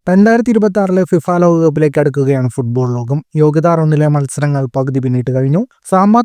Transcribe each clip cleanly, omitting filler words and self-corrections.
2026 FIFA ലോകകപ്പിലേക്ക് അടുക്കുകയാണ് football ലോകം. യോഗ്യതാ റൗണ്ടിലെ മത്സരങ്ങൾ പകുതി പിന്നിട്ട് കഴിഞ്ഞു.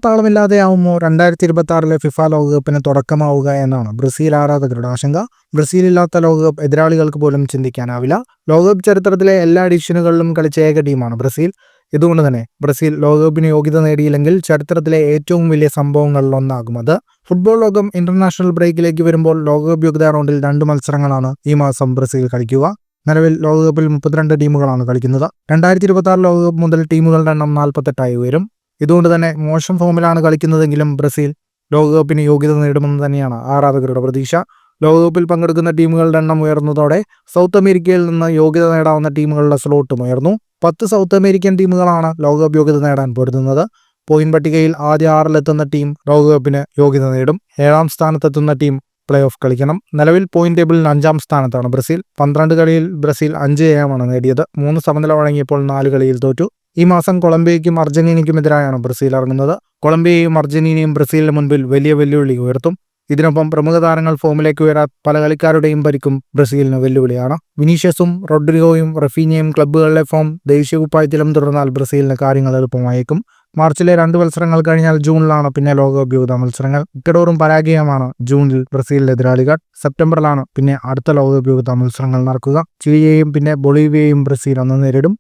താളമില്ലാതെയാവുമോ 2026 ഫിഫ ലോകകപ്പിന് തുടക്കമാവുക എന്നാണ് ബ്രസീൽ ആരാധകരുടെ ആശങ്ക. ബ്രസീലില്ലാത്ത ലോകകപ്പ് എതിരാളികൾക്ക് പോലും ചിന്തിക്കാനാവില്ല. ലോകകപ്പ് ചരിത്രത്തിലെ എല്ലാ എഡിഷനുകളിലും കളിച്ച ഏക ടീമാണ് ബ്രസീൽ. ഇതുകൊണ്ട് തന്നെ ബ്രസീൽ ലോകകപ്പിന് യോഗ്യത നേടിയില്ലെങ്കിൽ ചരിത്രത്തിലെ ഏറ്റവും വലിയ സംഭവങ്ങളിൽ ഒന്നാകും അത്. ഫുട്ബോൾ ലോകം ഇന്റർനാഷണൽ ബ്രേക്കിലേക്ക് വരുമ്പോൾ ലോകകപ്പ് യോഗ്യതാ റൗണ്ടിൽ 2 മത്സരങ്ങളാണ് ഈ മാസം ബ്രസീൽ കളിക്കുക. നിലവിൽ ലോകകപ്പിൽ 32 ടീമുകളാണ് കളിക്കുന്നത്. 2026 ലോകകപ്പ് മുതൽ ടീമുകളുടെ എണ്ണം 48 ഉയരും. ഇതുകൊണ്ട് തന്നെ മോശം ഫോമിലാണ് കളിക്കുന്നതെങ്കിലും ബ്രസീൽ ലോകകപ്പിന് യോഗ്യത നേടുമെന്ന് തന്നെയാണ് ആരാധകരുടെ പ്രതീക്ഷ. ലോകകപ്പിൽ പങ്കെടുക്കുന്ന ടീമുകളുടെ എണ്ണം ഉയർന്നതോടെ സൗത്ത് അമേരിക്കയിൽ നിന്ന് യോഗ്യത നേടാവുന്ന ടീമുകളുടെ സ്ലോട്ടും ഉയർന്നു. 10 സൗത്ത് അമേരിക്കൻ ടീമുകളാണ് ലോകകപ്പ് യോഗ്യത നേടാൻ പൊരുതുന്നത്. പോയിന്റ് പട്ടികയിൽ ആദ്യ 6-ലെത്തുന്ന ടീം ലോകകപ്പിന് യോഗ്യത നേടും. 7ാം സ്ഥാനത്തെത്തുന്ന ടീം പ്ലേ ഓഫ് കളിക്കണം. നിലവിൽ പോയിന്റ് ടേബിളിൽ 5ാം സ്ഥാനത്താണ് ബ്രസീൽ. 12 കളിയിൽ ബ്രസീൽ 5 ജയമാണ് നേടിയത്. 3 സമനില വഴങ്ങിയപ്പോൾ 4 കളിയിൽ തോറ്റു. ഈ മാസം കൊളംബിയയ്ക്കും അർജന്റീനയ്ക്കുമെതിരായാണ് ബ്രസീൽ ഇറങ്ങുന്നത്. കൊളംബിയയും അർജന്റീനയും ബ്രസീലിന് മുൻപിൽ വലിയ വെല്ലുവിളി ഉയർത്തും. ഇതിനൊപ്പം പ്രമുഖ താരങ്ങൾ ഫോമിലേക്ക് വരാൻ പല കളിക്കാരുടെയും പരിക്കും ബ്രസീലിന് വെല്ലുവിളിയാണ്. വിനീഷ്യസും റോഡ്രിഗോയും റഫീഞ്ഞയും ക്ലബ്ബുകളിലെ ഫോം ദേശീയ കുപ്പായത്തിലും തുടർന്നാൽ ബ്രസീലിന് കാര്യങ്ങൾ എളുപ്പമായേക്കും. മാർച്ചിലെ 2 മത്സരങ്ങൾ കഴിഞ്ഞാൽ ജൂണിലാണ് പിന്നെ ലോകകപ്പ് യോഗ്യതാ മത്സരങ്ങൾ. ഇക്വഡോറും പരാഗ്വയുമാണ് ജൂണിൽ ബ്രസീലിന്റെ എതിരാളികൾ. സെപ്റ്റംബറിലാണ് പിന്നെ അടുത്ത ലോകകപ്പ് യോഗ്യതാ മത്സരങ്ങൾ നടക്കുക. ചിലിയെയും പിന്നെ ബൊളീവിയയും ബ്രസീൽ അന്ന് നേരിടും.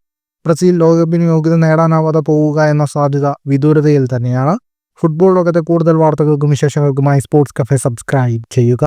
ബ്രസീൽ ലോകകപ്പിന് യോഗ്യത നേടാനാവാതെ പോവുക എന്ന സാധ്യത വിദൂരതയിൽ തന്നെയാണ്. ഫുട്ബോൾ ലോകത്തെ കൂടുതൽ വാർത്തകൾക്കും വിശേഷങ്ങൾക്കുമായി സ്പോർട്സ് കഫേ സബ്സ്ക്രൈബ് ചെയ്യുക.